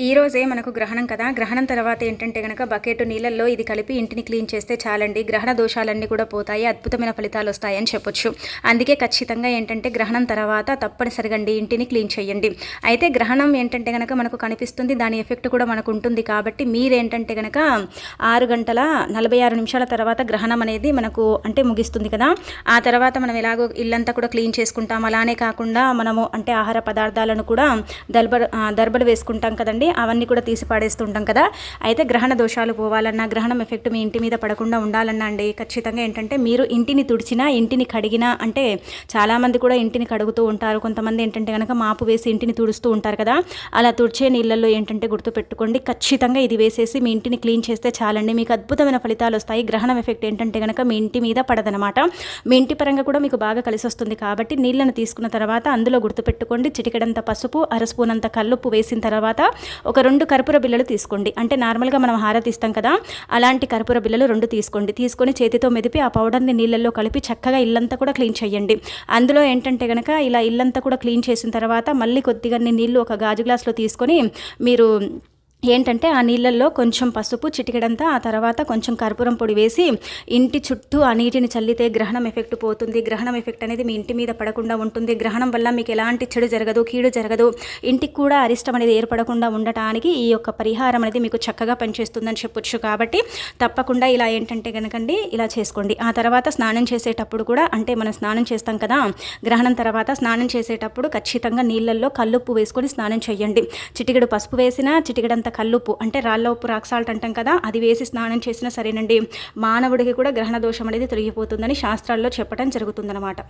ఈ రోజే మనకు గ్రహణం కదా. గ్రహణం తర్వాత ఏంటంటే గనక బకెట్ నీళ్ళల్లో ఇది కలిపి ఇంటిని క్లీన్ చేస్తే చాలండి. గ్రహణ దోషాలన్నీ కూడా పోతాయి. అద్భుతమైన ఫలితాలు వస్తాయని చెప్పొచ్చు. అందుకే ఖచ్చితంగా ఏంటంటే గ్రహణం తర్వాత తప్పనిసరిగా అండి ఇంటిని క్లీన్ చేయండి. అయితే గ్రహణం ఏంటంటే గనక మనకు కనిపిస్తుంది. దాని ఎఫెక్ట్ కూడా మనకు ఉంటుంది. కాబట్టి మీరేంటంటే గనక 6 గంటల 46 నిమిషాల తర్వాత గ్రహణం అనేది మనకు అంటే ముగిస్తుంది కదా. ఆ తర్వాత మనం ఎలాగో ఇల్లంతా కూడా క్లీన్ చేసుకుంటాం. అలానే కాకుండా మనము అంటే ఆహార పదార్థాలను కూడా దర్బలు వేసుకుంటాం కదండి. అవన్నీ కూడా తీసి పాడేస్తుంటాం కదా. అయితే గ్రహణ దోషాలు పోవాలన్నా, గ్రహణం ఎఫెక్ట్ మీ ఇంటి మీద పడకుండా ఉండాలన్నా అండి ఖచ్చితంగా ఏంటంటే మీరు ఇంటిని తుడిచినా, ఇంటిని కడిగినా, అంటే చాలామంది కూడా ఇంటిని కడుగుతూ ఉంటారు. కొంతమంది ఏంటంటే కనుక మాపు వేసి ఇంటిని తుడుస్తూ ఉంటారు కదా. అలా తుడిచే నీళ్ళల్లో ఏంటంటే గుర్తుపెట్టుకోండి, ఖచ్చితంగా ఇది వేసేసి మీ ఇంటిని క్లీన్ చేస్తే చాలండి. మీకు అద్భుతమైన ఫలితాలు వస్తాయి. గ్రహణం ఎఫెక్ట్ ఏంటంటే కనుక మీ ఇంటి మీద పడదనమాట. మీ ఇంటి పరంగా కూడా మీకు బాగా కలిసి వస్తుంది. కాబట్టి నీళ్ళను తీసుకున్న తర్వాత అందులో గుర్తుపెట్టుకోండి, చిటికెడంత పసుపు, అరస్పూన్ అంత కల్లుప్పు వేసిన తర్వాత ఒక 2 కర్పూర బిళ్ళలు తీసుకోండి. అంటే నార్మల్గా మనం హారతి ఇస్తాం కదా, అలాంటి కర్పూర బిళ్ళలు 2 తీసుకోండి. తీసుకొని చేతితో మెదిపి ఆ పౌడర్ని నీళ్ళల్లో కలిపి చక్కగా ఇల్లంతా కూడా క్లీన్ చేయండి. అందులో ఏంటంటే కనుక ఇలా ఇల్లంతా కూడా క్లీన్ చేసిన తర్వాత మళ్ళీ కొద్దిగా నీళ్ళు ఒక గాజు గ్లాస్లో తీసుకొని మీరు ఏంటంటే ఆ నీళ్ళల్లో కొంచెం పసుపు, చిటికెడంతా, ఆ తర్వాత కొంచెం కర్పూరం పొడి వేసి ఇంటి చుట్టూ ఆ నీటిని చల్లితే గ్రహణం ఎఫెక్ట్ పోతుంది. గ్రహణం ఎఫెక్ట్ అనేది మీ ఇంటి మీద పడకుండా ఉంటుంది. గ్రహణం వల్ల మీకు ఎలాంటి చెడు జరగదు, కీడు జరగదు. ఇంటికి కూడా అరిష్టం అనేది ఏర్పడకుండా ఉండటానికి ఈ యొక్క పరిహారం అనేది మీకు చక్కగా పనిచేస్తుందని చెప్పొచ్చు. కాబట్టి తప్పకుండా ఇలా ఏంటంటే కనుకండి ఇలా చేసుకోండి. ఆ తర్వాత స్నానం చేసేటప్పుడు కూడా, అంటే మనం స్నానం చేస్తాం కదా గ్రహణం తర్వాత, స్నానం చేసేటప్పుడు ఖచ్చితంగా నీళ్ళల్లో కల్లుప్పు వేసుకొని స్నానం చేయండి. చిటికెడు పసుపు వేసినా, చిటికెడంత కల్లుప్పు అంటే రాళ్ళ ఉప్పు, రాక్ సాల్ట్ అంటాం కదా, అది వేసి స్నానం చేసినా సరేనండి, మానవుడికి కూడా గ్రహణ దోషం అనేది తొలగిపోతుందని శాస్త్రాల్లో చెప్పడం జరుగుతుందన్నమాట.